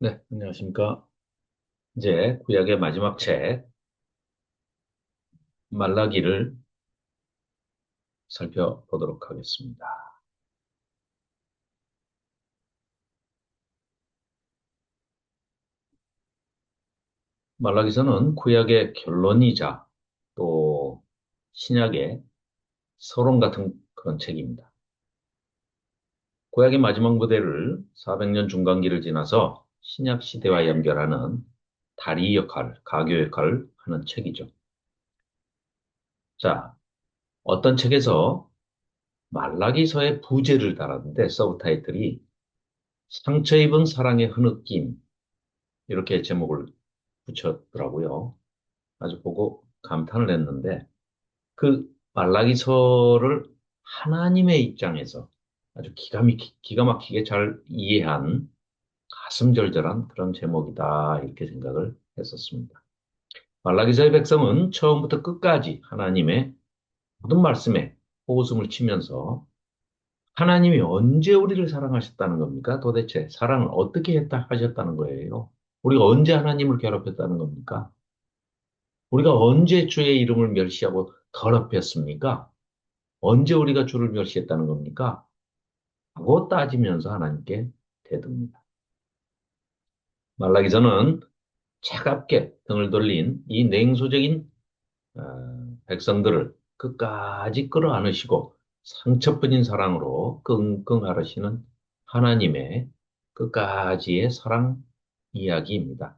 네, 안녕하십니까. 이제 구약의 마지막 책, 말라기를 살펴보도록 하겠습니다. 말라기서는 구약의 결론이자 또 신약의 서론 같은 그런 책입니다. 구약의 마지막 무대를 400년 중간기를 지나서 신약 시대와 연결하는 다리 역할, 가교 역할을 하는 책이죠. 자, 어떤 책에서 말라기서의 부제를 달았는데 서브타이틀이 상처 입은 사랑의 흐느낌 이렇게 제목을 붙였더라고요. 아주 보고 감탄을 했는데 그 말라기서를 하나님의 입장에서 아주 기가 막히게 잘 이해한 가슴 절절한 그런 제목이다 이렇게 생각을 했었습니다. 말라기서의 백성은 처음부터 끝까지 하나님의 모든 말씀에 호흡을 치면서 하나님이 언제 우리를 사랑하셨다는 겁니까? 도대체 사랑을 어떻게 했다 하셨다는 거예요? 우리가 언제 하나님을 괴롭혔다는 겁니까? 우리가 언제 주의 이름을 멸시하고 더럽혔습니까? 언제 우리가 주를 멸시했다는 겁니까? 하고 따지면서 하나님께 대듭니다. 말라기서는 차갑게 등을 돌린 이 냉소적인 백성들을 끝까지 끌어안으시고 상처뿐인 사랑으로 끙끙 앓으시는 하나님의 끝까지의 사랑 이야기입니다.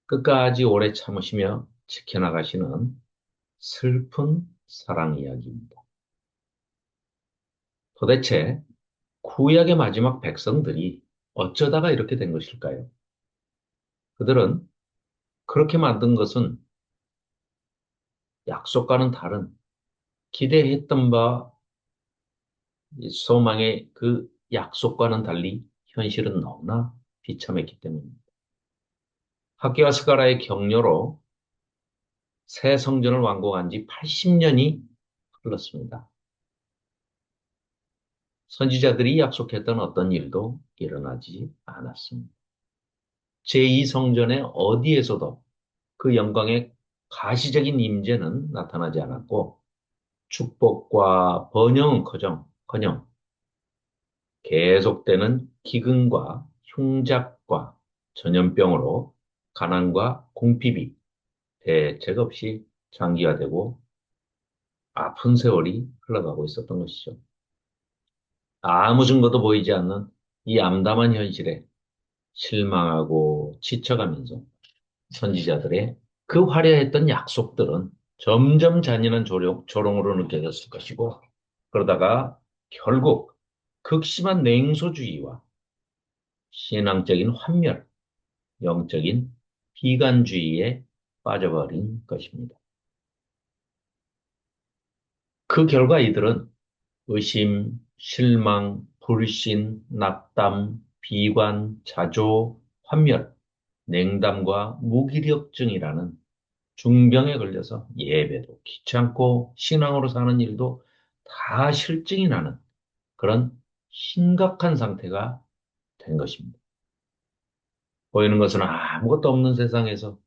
끝까지 오래 참으시며 지켜나가시는 슬픈 사랑 이야기입니다. 도대체 구약의 마지막 백성들이 어쩌다가 이렇게 된 것일까요? 그들은 그렇게 만든 것은 약속과는 다른 기대했던 바 소망의 그 약속과는 달리 현실은 너무나 비참했기 때문입니다. 학교와 스가라의 격려로 새 성전을 완공한 지 80년이 흘렀습니다. 선지자들이 약속했던 어떤 일도 일어나지 않았습니다. 제2성전의 어디에서도 그 영광의 가시적인 임재는 나타나지 않았고 축복과 번영은커녕 계속되는 기근과 흉작과 전염병으로 가난과 궁핍이 대책 없이 장기화되고 아픈 세월이 흘러가고 있었던 것이죠. 아무 증거도 보이지 않는 이 암담한 현실에 실망하고 지쳐가면서 선지자들의 그 화려했던 약속들은 점점 잔인한 조롱으로 느껴졌을 것이고, 그러다가 결국 극심한 냉소주의와 신앙적인 환멸, 영적인 비관주의에 빠져버린 것입니다. 그 결과 이들은 의심, 실망, 불신, 낙담, 비관, 자조, 환멸, 냉담과 무기력증이라는 중병에 걸려서 예배도 귀찮고 신앙으로 사는 일도 다 실증이 나는 그런 심각한 상태가 된 것입니다. 보이는 것은 아무것도 없는 세상에서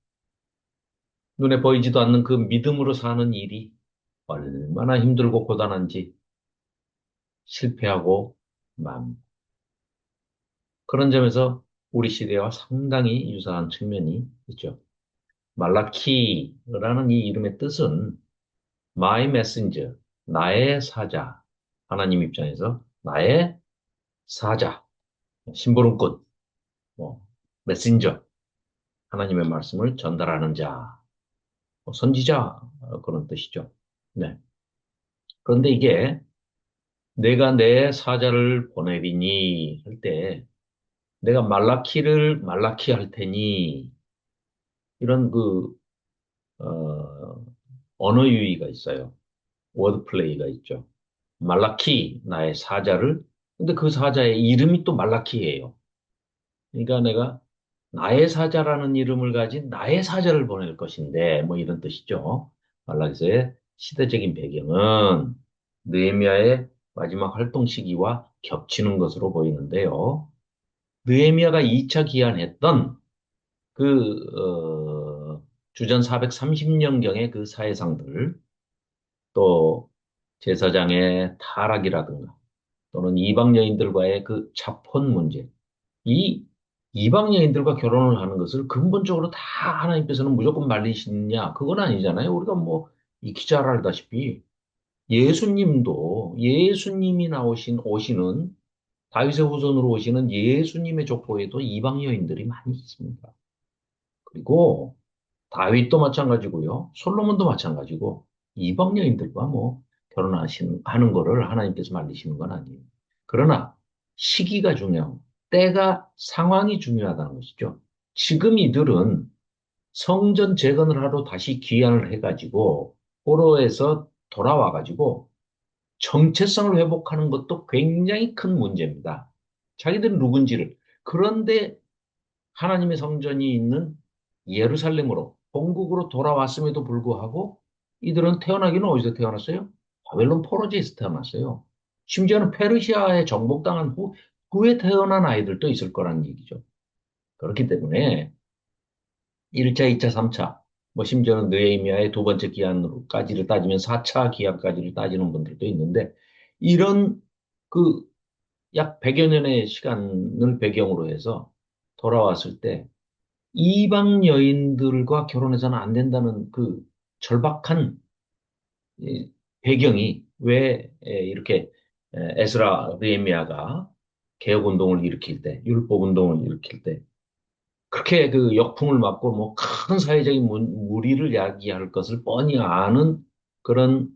눈에 보이지도 않는 그 믿음으로 사는 일이 얼마나 힘들고 고단한지 실패하고 맙니다. 그런 점에서 우리 시대와 상당히 유사한 측면이 있죠. 말라키라는 이 이름의 뜻은 My Messenger, 나의 사자. 하나님 입장에서 나의 사자, 심부름꾼, 뭐, 메신저, 하나님의 말씀을 전달하는 자, 선지자, 그런 뜻이죠. 네. 그런데 이게 내가 내 사자를 보내리니 할 때, 내가 말라키 할 테니, 이런 어, 언어 유희가 있어요. 워드 플레이가 있죠. 말라키, 나의 사자를, 근데 그 사자의 이름이 또 말라키예요. 그러니까 내가 나의 사자라는 이름을 가진 나의 사자를 보낼 것인데, 뭐 이런 뜻이죠. 말라기서의 시대적인 배경은 느헤미야의 마지막 활동 시기와 겹치는 것으로 보이는데요. 느헤미야가 2차 기한했던 주전 430년경의 그 사회상들, 또 제사장의 타락이라든가, 또는 이방 여인들과의 그 자폰 문제, 이 이방 여인들과 결혼을 하는 것을 근본적으로 다 하나님께서는 무조건 말리시느냐? 그건 아니잖아요. 우리가 뭐 익히 잘 알다시피 예수님이 오시는 다윗의 후손으로 오시는 예수님의 족보에도 이방 여인들이 많이 있습니다. 그리고 다윗도 마찬가지고요. 솔로몬도 마찬가지고 이방 여인들과 뭐 하는 거를 하나님께서 만드시는 건 아니에요. 그러나 시기가 중요하고 때가 상황이 중요하다는 것이죠. 지금 이들은 성전 재건을 하러 다시 귀환을 해가지고 포로에서 돌아와가지고 정체성을 회복하는 것도 굉장히 큰 문제입니다. 자기들은 누군지를. 그런데 하나님의 성전이 있는 예루살렘으로 본국으로 돌아왔음에도 불구하고 이들은 태어나기는 어디서 태어났어요? 바벨론 포로지에서 태어났어요. 심지어는 페르시아에 정복당한 후에 태어난 아이들도 있을 거라는 얘기죠. 그렇기 때문에 1차, 2차, 3차, 뭐 심지어는 느헤미야의 두 번째 기한으로까지를 따지면 4차 기한까지를 따지는 분들도 있는데 이런 그 약 100여 년의 시간을 배경으로 해서 돌아왔을 때 이방 여인들과 결혼해서는 안 된다는 그 절박한 이 배경이 왜 이렇게 에스라 느헤미야가 개혁 운동을 일으킬 때, 율법 운동을 일으킬 때 그렇게 그 역풍을 맞고 뭐 큰 사회적인 무리를 야기할 것을 뻔히 아는 그런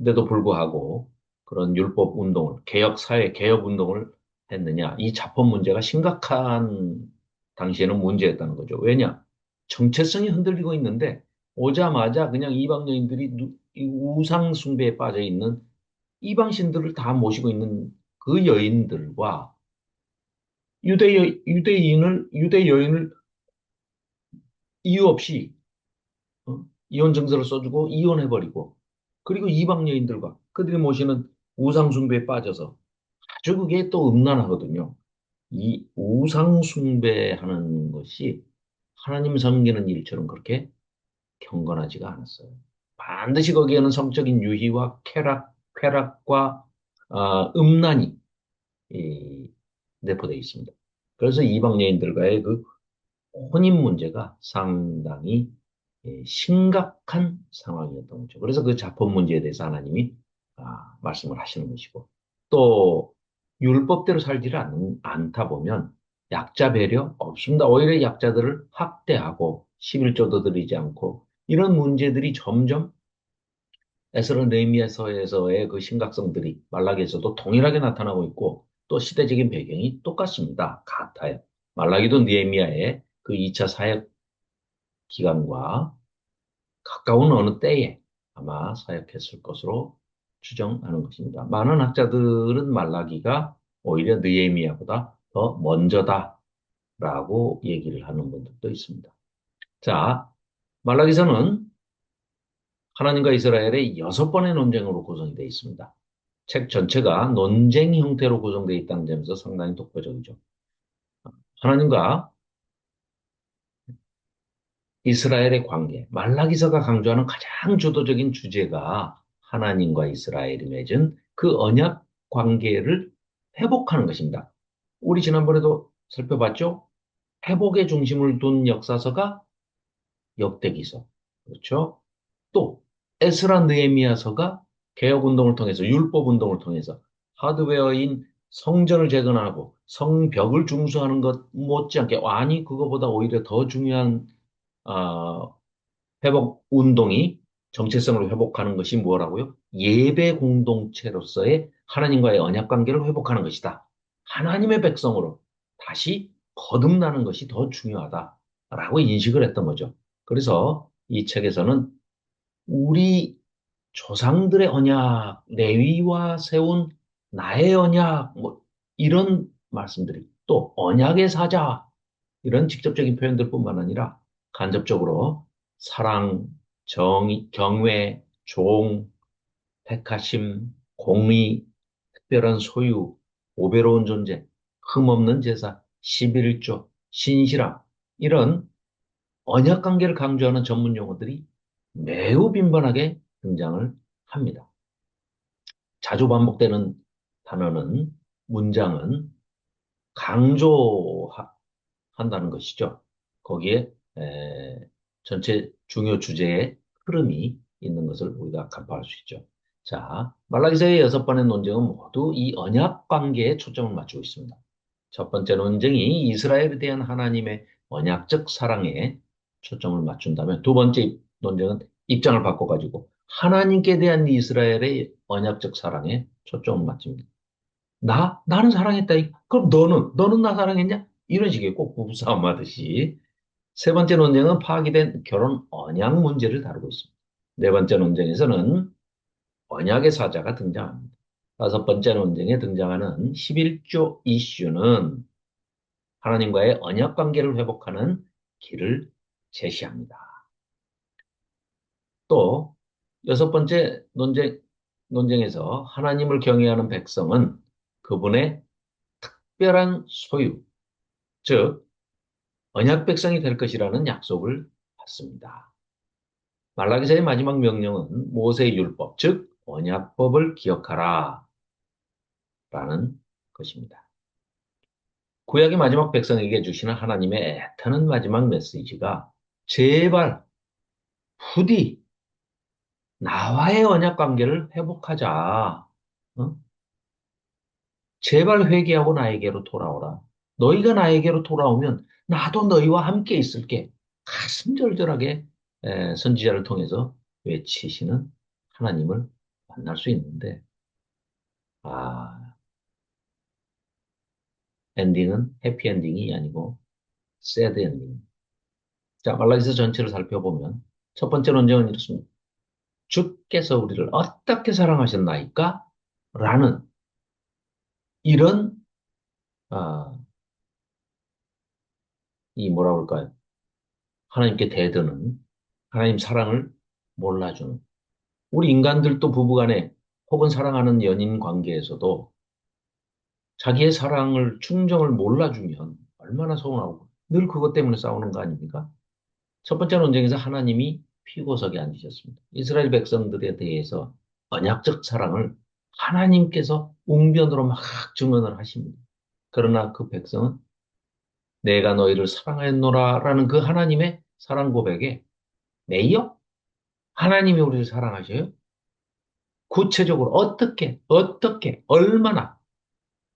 데도 불구하고 그런 율법 운동을 사회 개혁 운동을 했느냐 이 자본 문제가 심각한 당시에는 문제였다는 거죠. 왜냐 정체성이 흔들리고 있는데 오자마자 그냥 이방 여인들이 이 우상 숭배에 빠져 있는 이방 신들을 다 모시고 있는 그 여인들과 유대 여인을 이유 없이 이혼 증서를 써주고 이혼해버리고 그리고 이방 여인들과 그들이 모시는 우상 숭배에 빠져서 아주 그게 또 음란하거든요. 이 우상 숭배하는 것이 하나님 섬기는 일처럼 그렇게 경건하지가 않았어요. 반드시 거기에는 성적인 유희와 쾌락과 음란이 이, 내포되어 있습니다. 그래서 이방 여인들과의 그 혼인 문제가 상당히 심각한 상황이었던 거죠. 그래서 그 자본 문제에 대해서 하나님이 말씀을 하시는 것이고 또 율법대로 살지를 않다 보면 약자 배려 없습니다. 오히려 약자들을 학대하고 11조도 드리지 않고 이런 문제들이 점점 에스라 느헤미야서에서의 그 심각성들이 말라기에서도 동일하게 나타나고 있고 또 시대적인 배경이 똑같습니다. 같아요. 말라기도 느헤미야의 그 2차 사역 기간과 가까운 어느 때에 아마 사역했을 것으로 추정하는 것입니다. 많은 학자들은 말라기가 오히려 느헤미야보다 더 먼저다라고 얘기를 하는 분들도 있습니다. 자, 말라기서는 하나님과 이스라엘의 6번의 논쟁으로 구성이 되어 있습니다. 책 전체가 논쟁 형태로 구성되어 있다는 점에서 상당히 독보적이죠. 하나님과 이스라엘의 관계, 말라기서가 강조하는 가장 주도적인 주제가 하나님과 이스라엘이 맺은 그 언약 관계를 회복하는 것입니다. 우리 지난번에도 살펴봤죠? 회복의 중심을 둔 역사서가 역대기서. 그렇죠? 또 에스라 느헤미야서가 개혁 운동을 통해서 율법 운동을 통해서 하드웨어인 성전을 재건하고 성벽을 중수하는 것 못지않게 아니 그거보다 오히려 더 중요한 어, 회복 운동이 정체성을 회복하는 것이 뭐라고요? 예배 공동체로서의 하나님과의 언약 관계를 회복하는 것이다. 하나님의 백성으로 다시 거듭나는 것이 더 중요하다라고 인식을 했던 거죠. 그래서 이 책에서는 우리 조상들의 언약, 레위와 세운 나의 언약, 뭐 이런 말씀들이 또 언약의 사자 이런 직접적인 표현들뿐만 아니라 간접적으로 사랑, 정의, 경외, 종, 택하심, 공의, 특별한 소유, 오배로운 존재 흠없는 제사, 11조, 신실함, 이런 언약 관계를 강조하는 전문 용어들이 매우 빈번하게 등장을 합니다. 자주 반복되는 단어는, 문장은 강조한다는 것이죠. 거기에 전체 중요 주제의 흐름이 있는 것을 우리가 간파할 수 있죠. 자, 말라기서의 6번의 논쟁은 모두 이 언약 관계에 초점을 맞추고 있습니다. 첫 번째 논쟁이 이스라엘에 대한 하나님의 언약적 사랑에 초점을 맞춘다면, 두 번째 논쟁은 입장을 바꿔가지고 하나님께 대한 이스라엘의 언약적 사랑에 초점을 맞춥니다. 나는 사랑했다. 그럼 너는 나 사랑했냐? 이런 식의 꼭 부부싸움 하듯이. 세 번째 논쟁은 파기된 결혼 언약 문제를 다루고 있습니다. 네 번째 논쟁에서는 언약의 사자가 등장합니다. 다섯 번째 논쟁에 등장하는 11조 이슈는 하나님과의 언약 관계를 회복하는 길을 제시합니다. 또 여섯 번째 논쟁에서 하나님을 경외하는 백성은 그분의 특별한 소유, 즉 언약 백성이 될 것이라는 약속을 받습니다. 말라기서의 마지막 명령은 모세의 율법, 즉 언약법을 기억하라 라는 것입니다. 구약의 마지막 백성에게 주시는 하나님의 애타는 마지막 메시지가 제발 부디 나와의 언약 관계를 회복하자. 어? 제발 회개하고 나에게로 돌아오라. 너희가 나에게로 돌아오면 나도 너희와 함께 있을게. 가슴절절하게 선지자를 통해서 외치시는 하나님을 만날 수 있는데, 아, 엔딩은 해피엔딩이 아니고 새드 엔딩. 자, 말라기서 전체를 살펴보면 첫 번째 논쟁은 이렇습니다. 주께서 우리를 어떻게 사랑하셨나이까? 라는 이런 아, 이 뭐라 그럴까요? 하나님께 대드는, 하나님 사랑을 몰라주는, 우리 인간들도 부부간에 혹은 사랑하는 연인 관계에서도 자기의 사랑을, 충정을 몰라주면 얼마나 서운하고 늘 그것 때문에 싸우는 거 아닙니까? 첫 번째 논쟁에서 하나님이 피고석에 앉으셨습니다. 이스라엘 백성들에 대해서 언약적 사랑을 하나님께서 웅변으로 막 증언을 하십니다. 그러나 그 백성은 내가 너희를 사랑하였노라라는 그 하나님의 사랑 고백에 매여 하나님이 우리를 사랑하셔요? 구체적으로 어떻게, 얼마나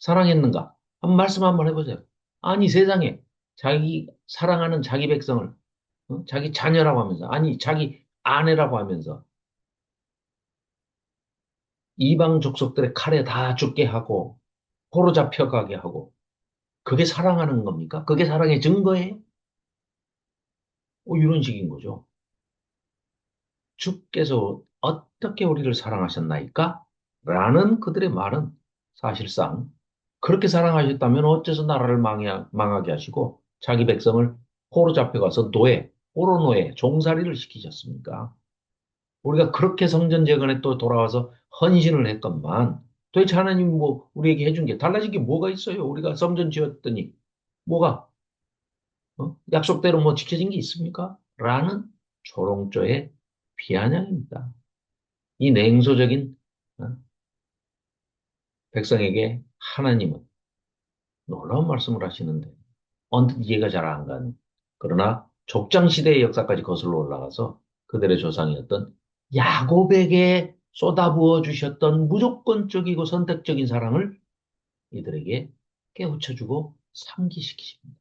사랑했는가? 말씀 한번 해보세요. 아니, 세상에 자기 사랑하는 자기 백성을, 자기 자녀라고 하면서, 아니, 자기 아내라고 하면서 이방 족속들의 칼에 다 죽게 하고, 포로 잡혀가게 하고, 그게 사랑하는 겁니까? 그게 사랑의 증거예요? 이런 식인 거죠. 주께서 어떻게 우리를 사랑하셨나이까? 라는 그들의 말은 사실상 그렇게 사랑하셨다면 어째서 나라를 망하게 하시고 자기 백성을 포로 잡혀가서 포로 노예, 종살이를 시키셨습니까? 우리가 그렇게 성전 재건에 또 돌아와서 헌신을 했건만 도대체 하나님 뭐 우리에게 해준 게 달라진 게 뭐가 있어요? 우리가 성전 지었더니 뭐가 약속대로 뭐 지켜진 게 있습니까? 라는 조롱조의 비아냥입니다. 이 냉소적인 어, 백성에게 하나님은 놀라운 말씀을 하시는데 언뜻 이해가 잘 안 가는, 그러나 족장시대의 역사까지 거슬러 올라가서 그들의 조상이었던 야곱에게 쏟아부어 주셨던 무조건적이고 선택적인 사랑을 이들에게 깨우쳐주고 상기시키십니다.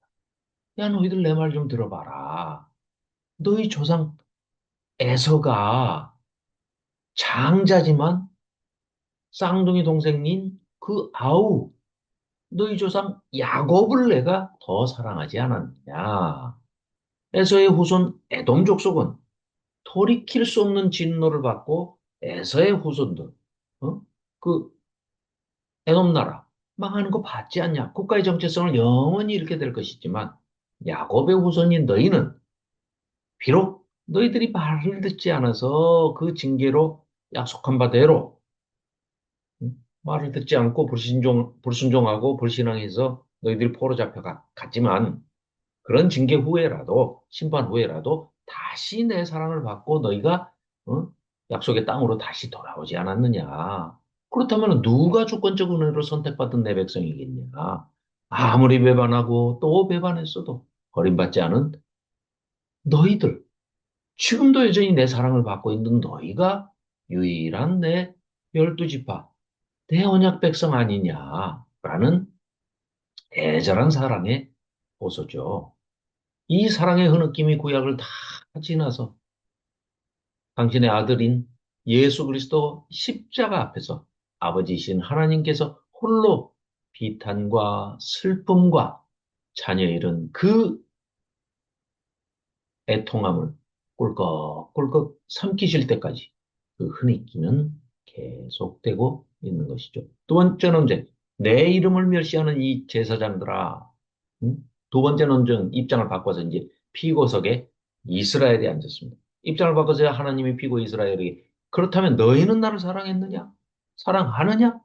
야, 너희들 내 말 좀 들어봐라. 너희 조상 에서가 장자지만 쌍둥이 동생인 그 아우, 너희 조상 야곱을 내가 더 사랑하지 않았느냐. 에서의 후손 에돔 족속은 돌이킬 수 없는 진노를 받고 에서의 후손들, 어? 그 에돔 나라 망하는 거 봤지 않냐? 국가의 정체성을 영원히 잃게 될 것이지만 야곱의 후손인 너희는 비록 너희들이 말을 듣지 않아서 그 징계로 약속한 바대로 말을 듣지 않고 불순종하고 불신앙해서 너희들이 포로 갔지만 그런 징계 후에라도, 심판 후에라도 다시 내 사랑을 받고 너희가 어? 약속의 땅으로 다시 돌아오지 않았느냐. 그렇다면 누가 주권적 은혜로 선택받은 내 백성이겠냐. 아무리 배반하고 또 배반했어도 버림받지 않은 너희들, 지금도 여전히 내 사랑을 받고 있는 너희가 유일한 내 열두 지파, 내 언약 백성 아니냐라는 애절한 사랑의 호소죠. 이 사랑의 흐느낌이 구약을 다 지나서 당신의 아들인 예수 그리스도 십자가 앞에서 아버지이신 하나님께서 홀로 비탄과 슬픔과 자녀 잃은 그 애통함을 꿀꺽꿀꺽 삼키실 때까지 그 흐느끼는 계속되고 있는 것이죠. 두 번째는 이제 내 이름을 멸시하는 이 제사장들아. 응? 두 번째 논증 입장을 바꿔서 이제 피고석에 이스라엘이 앉았습니다. 입장을 바꿔서 하나님이 피고 이스라엘이 그렇다면 너희는 나를 사랑했느냐? 사랑하느냐?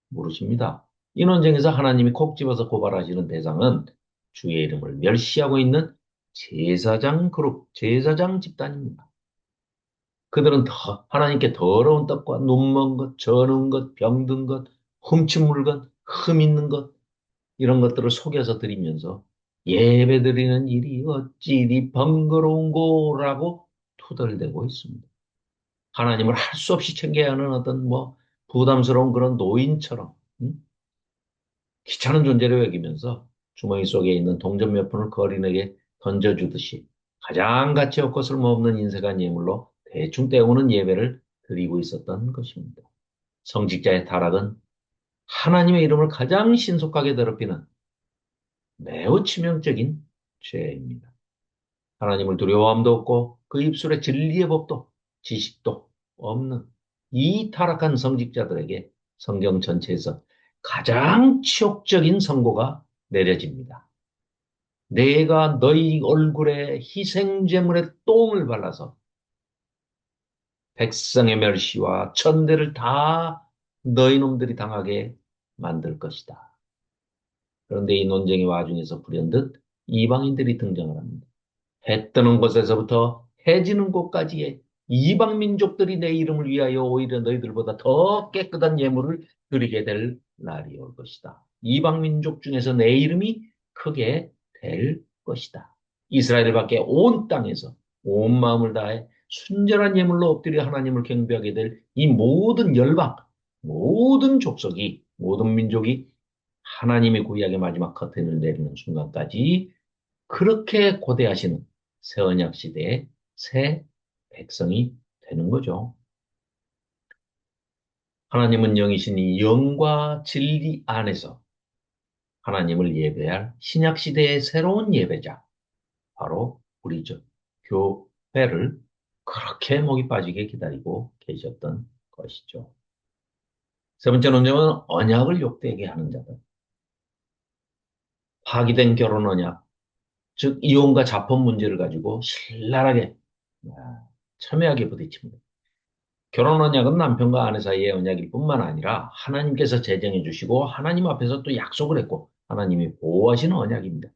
물으십니다. 이 논쟁에서 하나님이 콕 집어서 고발하시는 대상은 주의 이름을 멸시하고 있는 제사장 그룹, 제사장 집단입니다. 그들은 하나님께 더러운 떡과 눈먼 것, 저는 것, 병든 것, 훔친 물건, 흠 있는 것, 이런 것들을 속여서 드리면서 예배 드리는 일이 어찌 이리 번거로운고라고 투덜대고 있습니다. 하나님을 할 수 없이 챙겨야 하는 어떤 뭐 부담스러운 그런 노인처럼 귀찮은 존재로 여기면서 주머니 속에 있는 동전 몇 푼을 거린에게 던져주듯이 가장 가치 없고 쓸모없는 인색한 예물로 대충 때우는 예배를 드리고 있었던 것입니다. 성직자의 타락은 하나님의 이름을 가장 신속하게 더럽히는 매우 치명적인 죄입니다. 하나님을 두려워함도 없고 그 입술에 진리의 법도 지식도 없는 이 타락한 성직자들에게 성경 전체에서 가장 치욕적인 선고가 내려집니다. 내가 너희 얼굴에 희생제물의 똥을 발라서 백성의 멸시와 천대를 다 너희 놈들이 당하게 만들 것이다. 그런데 이 논쟁의 와중에서 불현듯 이방인들이 등장을 합니다. 해 뜨는 곳에서부터 해 지는 곳까지의 이방 민족들이 내 이름을 위하여 오히려 너희들보다 더 깨끗한 예물을 드리게 될 날이 올 것이다. 이방 민족 중에서 내 이름이 크게 될 것이다. 이스라엘밖에 온 땅에서 온 마음을 다해 순전한 예물로 엎드려 하나님을 경배하게 될 이 모든 열방, 모든 족속이, 모든 민족이 하나님의 구약의 마지막 커튼을 내리는 순간까지 그렇게 고대하시는 새 언약 시대의 새 백성이 되는 거죠. 하나님은 영이시니 영과 진리 안에서 하나님을 예배할 신약 시대의 새로운 예배자, 바로 우리죠. 교회를 그렇게 목이 빠지게 기다리고 계셨던 것이죠. 세 번째 논쟁은 언약을 욕되게 하는 자들. 파기된 결혼 언약, 즉 이혼과 자폰 문제를 가지고 신랄하게 첨예하게 부딪힙니다. 결혼 언약은 남편과 아내 사이의 언약일 뿐만 아니라 하나님께서 제정해 주시고 하나님 앞에서 또 약속을 했고 하나님이 보호하시는 언약입니다.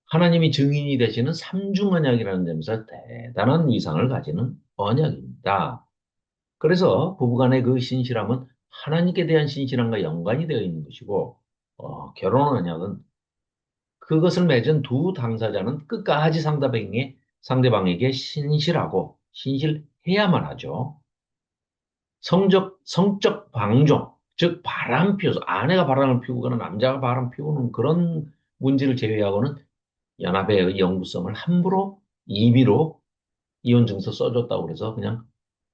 하나님이 증인이 되시는 삼중 언약이라는 점에서 대단한 위상을 가지는 언약입니다. 그래서 부부간의 그 신실함은 하나님께 대한 신실함과 연관이 되어 있는 것이고 결혼 언약은 그것을 맺은 두 당사자는 끝까지 상대방에게 신실하고 신실해야만 하죠. 성적 방종, 즉 바람 피워서 아내가 바람을 피우거나 남자가 바람 피우는 그런 문제를 제외하고는 연합의 영구성을 함부로 임의로 이혼 증서 써줬다고 그래서 그냥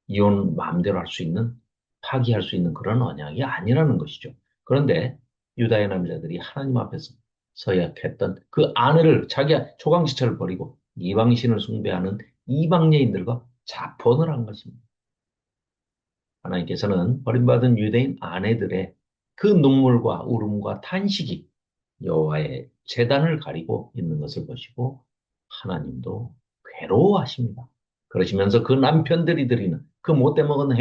이혼 마음대로 할 수 있는, 파기할 수 있는 그런 언약이 아니라는 것이죠. 그런데 유다의 남자들이 하나님 앞에서 서약했던 그 아내를 자기 초강지처를 버리고 이방신을 숭배하는 이방 여인들과 자폰을 한 것입니다. 하나님께서는 버림받은 유대인 아내들의 그 눈물과 울음과 탄식이 여호와의 제단을 가리고 있는 것을 보시고 하나님도 괴로워하십니다. 그러시면서 그 남편들이 드리는 그 못돼 먹은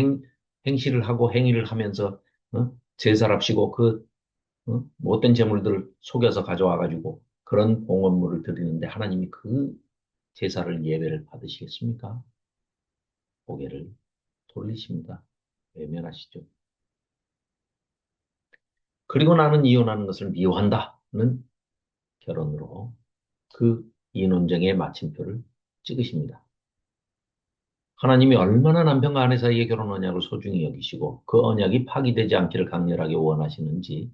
행실을 하고 행위를 하면서 제사랍시고 그 못된 재물들을 속여서 가져와가지고 그런 봉헌물을 드리는데 하나님이 그 제사를 예배를 받으시겠습니까? 고개를 돌리십니다. 외면하시죠. 그리고 나는 이혼하는 것을 미워한다는 결론으로 그 이혼쟁의 마침표를 찍으십니다. 하나님이 얼마나 남편과 아내 사이의 결혼 언약을 소중히 여기시고 그 언약이 파기되지 않기를 강렬하게 원하시는지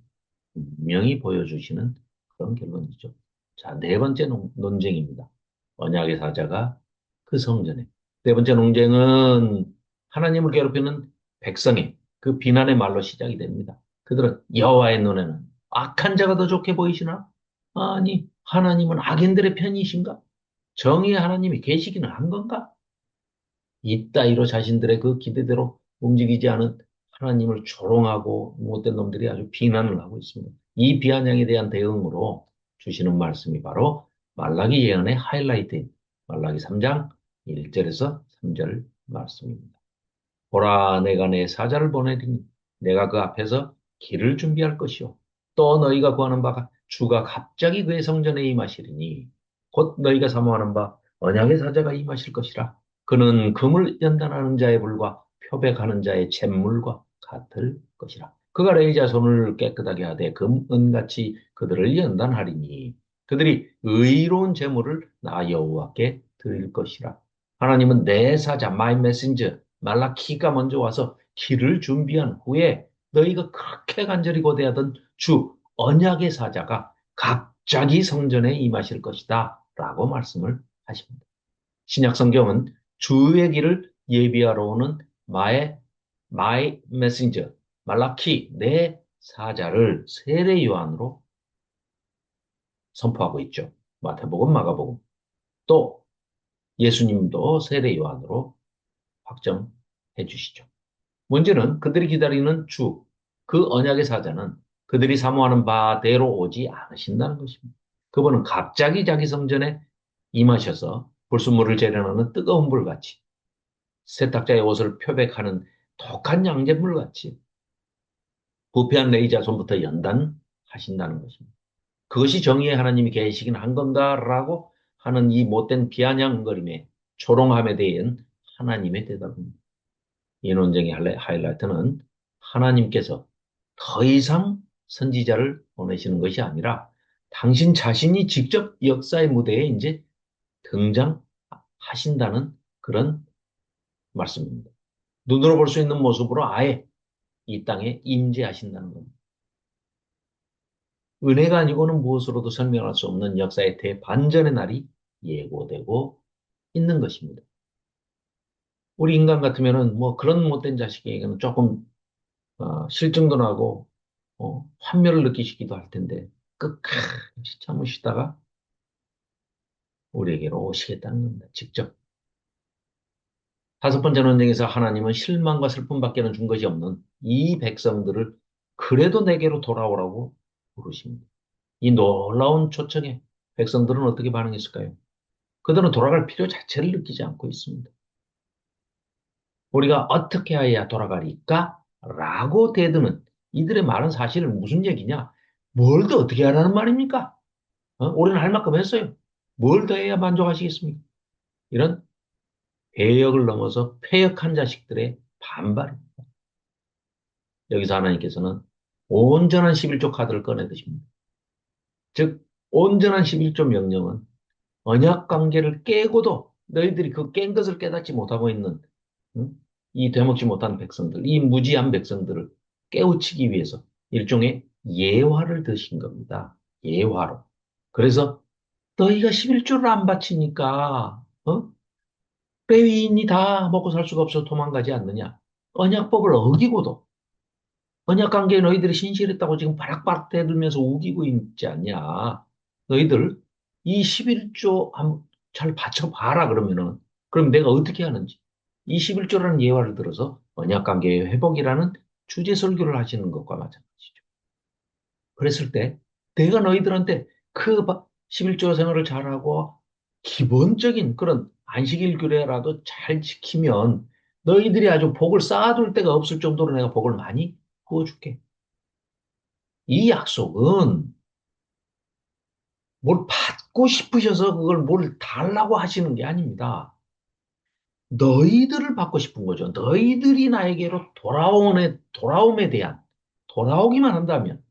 분명히 보여주시는 그런 결론이죠. 자, 네 번째 논쟁입니다. 언약의 사자가 그 성전에. 네 번째 논쟁은 하나님을 괴롭히는 백성의 그 비난의 말로 시작이 됩니다. 그들은 여호와의 눈에는 악한 자가 더 좋게 보이시나? 아니, 하나님은 악인들의 편이신가? 정의의 하나님이 계시기는 한 건가? 이따위로 자신들의 그 기대대로 움직이지 않은 하나님을 조롱하고 못된 놈들이 아주 비난을 하고 있습니다. 이 비아냥에 대한 대응으로 주시는 말씀이 바로 말라기 예언의 하이라이트인 말라기 3장 1절에서 3절 말씀입니다. 보라, 내가 내 사자를 보내리니 내가 그 앞에서 길을 준비할 것이요. 또 너희가 구하는 바가 주가 갑자기 그의 성전에 임하시리니 곧 너희가 사모하는 바 언약의 사자가 임하실 것이라. 그는 금을 연단하는 자의 불과 표백하는 자의 잿물과 같을 것이라. 그가 레이자 손을 깨끗하게 하되 금, 은같이 그들을 연단하리니 그들이 의로운 제물을 나 여호와께 드릴 것이라. 하나님은 내 사자, my messenger, 말라키가 먼저 와서 길을 준비한 후에 너희가 그렇게 간절히 고대하던 주 언약의 사자가 갑자기 성전에 임하실 것이다 라고 말씀을 하십니다. 신약 성경은 주의 길을 예비하러 오는 my messenger, 말라키, 내 사자를 세례 요한으로 선포하고 있죠. 마태복음, 마가복음. 또 예수님도 세례 요한으로 확정해 주시죠. 문제는 그들이 기다리는 주, 그 언약의 사자는 그들이 사모하는 바대로 오지 않으신다는 것입니다. 그분은 갑자기 자기 성전에 임하셔서 불순물을 재련하는 뜨거운 불같이 세탁자의 옷을 표백하는 독한 양잿물같이 부패한 레이자 손부터 연단하신다는 것입니다. 그것이 정의의 하나님이 계시긴 한 건가라고 하는 이 못된 비아냥거림에 조롱함에 대한 하나님의 대답입니다. 이 논쟁의 하이라이트는 하나님께서 더 이상 선지자를 보내시는 것이 아니라 당신 자신이 직접 역사의 무대에 이제 등장하신다는 그런 말씀입니다. 눈으로 볼 수 있는 모습으로 아예 이 땅에 임재하신다는 겁니다. 은혜가 아니고는 무엇으로도 설명할 수 없는 역사의 대반전의 날이 예고되고 있는 것입니다. 우리 인간 같으면은 뭐 그런 못된 자식에게는 조금 실증도 나고 환멸을 느끼시기도 할 텐데 끝까지 참으시다가 우리에게로 오시겠다는 겁니다. 직접. 다섯 번째 논쟁에서 하나님은 실망과 슬픔밖에는 준 것이 없는 이 백성들을 그래도 내게로 돌아오라고 부르십니다. 이 놀라운 초청에 백성들은 어떻게 반응했을까요? 그들은 돌아갈 필요 자체를 느끼지 않고 있습니다. 우리가 어떻게 해야 돌아가리까? 라고 대드는 이들의 말은 사실 무슨 얘기냐? 뭘 더 어떻게 하라는 말입니까? 우리는 할 만큼 했어요. 뭘 더 해야 만족하시겠습니까? 이런 배역을 넘어서 패역한 자식들의 반발입니다. 여기서 하나님께서는 온전한 11조 카드를 꺼내 드십니다. 즉, 온전한 11조 명령은 언약 관계를 깨고도 너희들이 그 깬 것을 깨닫지 못하고 있는 응? 이 되먹지 못한 백성들, 이 무지한 백성들을 깨우치기 위해서 일종의 예화를 드신 겁니다. 예화로. 그래서 너희가 11조를 안 바치니까 레위인이 다 먹고 살 수가 없어서 도망가지 않느냐. 언약법을 어기고도 언약 관계에 너희들이 신실했다고 지금 바락바락 대들면서 우기고 있지 않냐. 너희들 이 11조 잘 받쳐봐라 그러면은 그럼 내가 어떻게 하는지 이 11조라는 예화를 들어서 언약 관계의 회복이라는 주제 설교를 하시는 것과 마찬가지죠. 그랬을 때 내가 너희들한테 그 11조 생활을 잘하고 기본적인 그런 안식일 규례라도 잘 지키면 너희들이 아주 복을 쌓아둘 데가 없을 정도로 내가 복을 많이 부어줄게. 이 약속은 뭘 받고 싶으셔서 그걸 뭘 달라고 하시는 게 아닙니다. 너희들을 받고 싶은 거죠. 너희들이 나에게로 돌아옴에 대한, 돌아오기만 한다면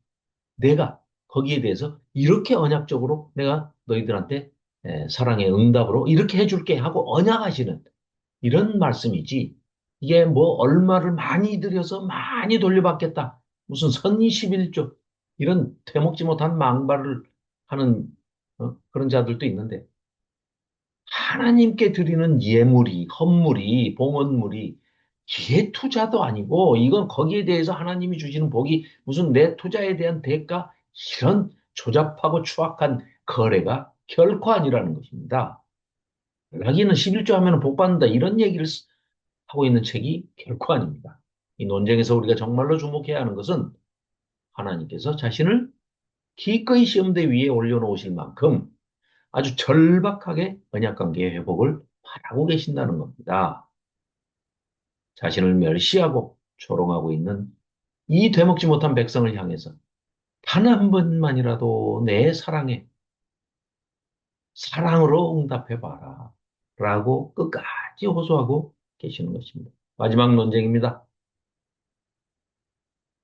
내가 거기에 대해서 이렇게 언약적으로 내가 너희들한테 사랑의 응답으로 이렇게 해줄게 하고 언약하시는 이런 말씀이지. 이게 뭐 얼마를 많이 들여서 많이 돌려받겠다. 무슨 선의 11조 이런 되먹지 못한 망발을 하는 그런 자들도 있는데 하나님께 드리는 예물이, 헌물이, 봉헌물이 기회 투자도 아니고 이건 거기에 대해서 하나님이 주시는 복이 무슨 내 투자에 대한 대가 이런 조잡하고 추악한 거래가 결코 아니라는 것입니다. 라기는 11조 하면 복 받는다 이런 얘기를 하고 있는 책이 결코 아닙니다. 이 논쟁에서 우리가 정말로 주목해야 하는 것은 하나님께서 자신을 기꺼이 시험대 위에 올려놓으실 만큼 아주 절박하게 언약관계의 회복을 바라고 계신다는 겁니다. 자신을 멸시하고 조롱하고 있는 이 되먹지 못한 백성을 향해서 단 한 번만이라도 내 사랑에 사랑으로 응답해봐라 라고 끝까지 호소하고 계시는 것입니다. 마지막 논쟁입니다.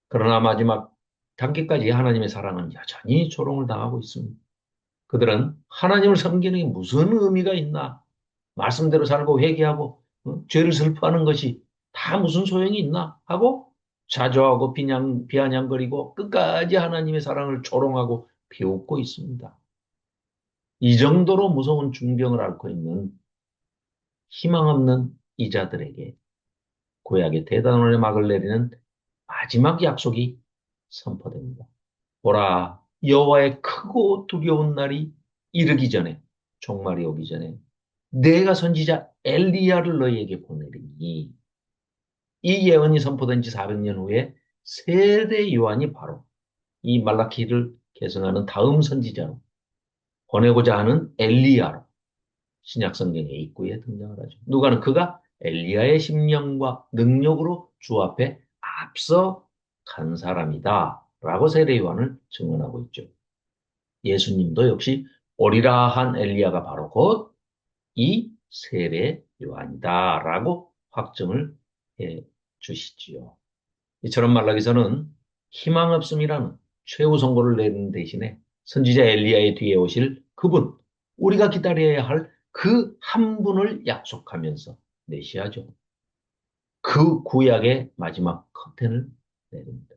그러나 마지막 단계까지 하나님의 사랑은 여전히 조롱을 당하고 있습니다. 그들은 하나님을 섬기는 게 무슨 의미가 있나? 말씀대로 살고 회개하고 죄를 슬퍼하는 것이 다 무슨 소용이 있나? 하고 자조하고 비아냥거리고 끝까지 하나님의 사랑을 조롱하고 비웃고 있습니다. 이 정도로 무서운 중병을 앓고 있는 희망 없는 이자들에게 구약의 대단원의 막을 내리는 마지막 약속이 선포됩니다. 보라, 여호와의 크고 두려운 날이 이르기 전에, 종말이 오기 전에, 내가 선지자 엘리야를 너희에게 보내리니, 이 예언이 선포된 지 400년 후에 세대 요한이 바로 이 말라키를 계승하는 다음 선지자로 보내고자 하는 엘리야로 신약 성경의 입구에 등장을 하죠. 누가는 그가 엘리야의 심령과 능력으로 주 앞에 앞서 간 사람이다. 라고 세례 요한을 증언하고 있죠. 예수님도 역시 오리라 한 엘리야가 바로 곧 이 세례 요한이다라고 확정을 해 주시지요. 이처럼 말라기서는 희망 없음이라는 최후 선고를 내는 대신에 선지자 엘리야의 뒤에 오실 그분, 우리가 기다려야 할 그 한 분을 약속하면서 내시하죠. 그 구약의 마지막 커튼을 내립니다.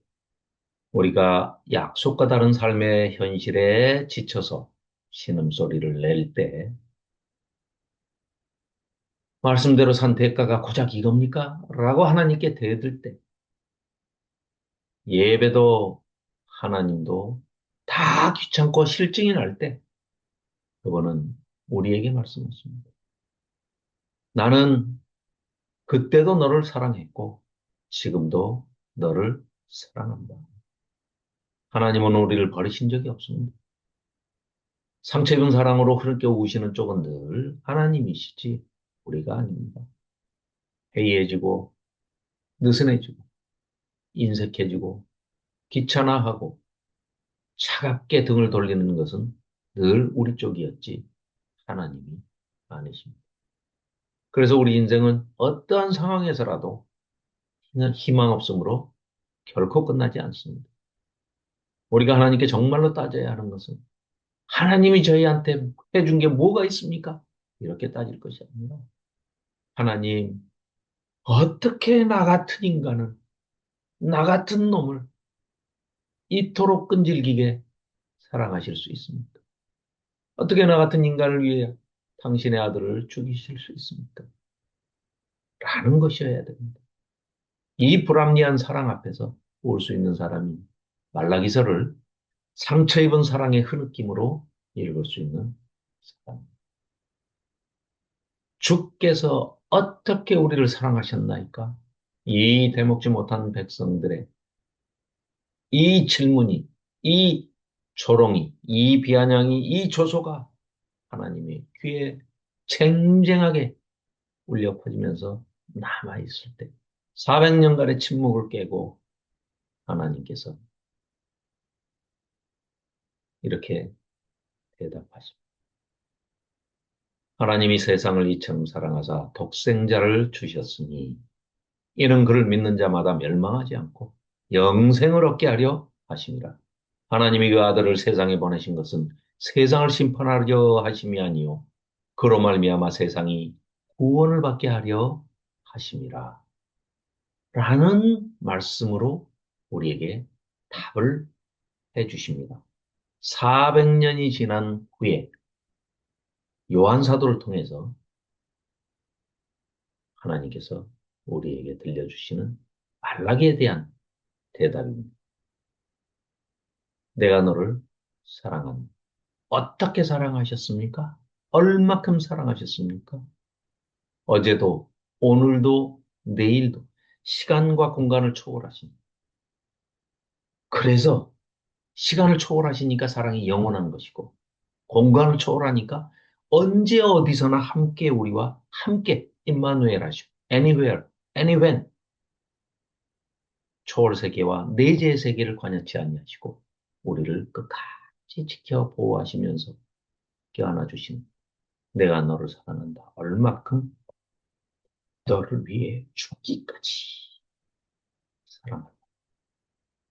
우리가 약속과 다른 삶의 현실에 지쳐서 신음소리를 낼 때, 말씀대로 산 대가가 고작 이겁니까? 라고 하나님께 대들 때, 예배도 하나님도 다 귀찮고 실증이 날 때, 그거는 우리에게 말씀하십니다. 나는 그때도 너를 사랑했고, 지금도 너를 사랑한다. 하나님은 우리를 버리신 적이 없습니다. 상처 입은 사랑으로 흐르게 우시는 쪽은 늘 하나님이시지 우리가 아닙니다. 해이해지고 느슨해지고 인색해지고 귀찮아하고 차갑게 등을 돌리는 것은 늘 우리 쪽이었지 하나님이 아니십니다. 그래서 우리 인생은 어떠한 상황에서라도 희망 없음으로 결코 끝나지 않습니다. 우리가 하나님께 정말로 따져야 하는 것은 하나님이 저희한테 해준 게 뭐가 있습니까? 이렇게 따질 것이 아니라 하나님 어떻게 나 같은 인간을 나 같은 놈을 이토록 끈질기게 사랑하실 수 있습니까? 어떻게 나 같은 인간을 위해 당신의 아들을 죽이실 수 있습니까? 라는 것이어야 됩니다. 이 불합리한 사랑 앞에서 올 수 있는 사람이 말라기서를 상처 입은 사랑의 흐느낌으로 읽을 수 있는 사람. 주께서 어떻게 우리를 사랑하셨나이까? 이 대먹지 못한 백성들의 이 질문이, 이 조롱이, 이 비아냥이, 이 조소가 하나님의 귀에 쟁쟁하게 울려 퍼지면서 남아있을 때 400년간의 침묵을 깨고 하나님께서 이렇게 대답하십니다. 하나님이 세상을 이처럼 사랑하사 독생자를 주셨으니 이는 그를 믿는 자마다 멸망하지 않고 영생을 얻게 하려 하심이라. 하나님이 그 아들을 세상에 보내신 것은 세상을 심판하려 하심이 아니요 그로 말미암아 세상이 구원을 받게 하려 하심이라. 라는 말씀으로 우리에게 답을 해 주십니다. 400년이 지난 후에 요한 사도를 통해서 하나님께서 우리에게 들려주시는 말라기에 대한 대답입니다. 내가 너를 사랑한다. 어떻게 사랑하셨습니까? 얼마큼 사랑하셨습니까? 어제도, 오늘도, 내일도 시간과 공간을 초월하신. 그래서 시간을 초월하시니까 사랑이 영원한 것이고, 공간을 초월하니까 언제 어디서나 함께 우리와 함께 임마누엘 하시고, anywhere, anywhen, 초월 세계와 내재의 세계를 관여치 아니하시고, 우리를 끝까지 지켜 보호하시면서 껴안아 주신 내가 너를 사랑한다. 얼마큼 너를 위해 죽기까지 사랑한다.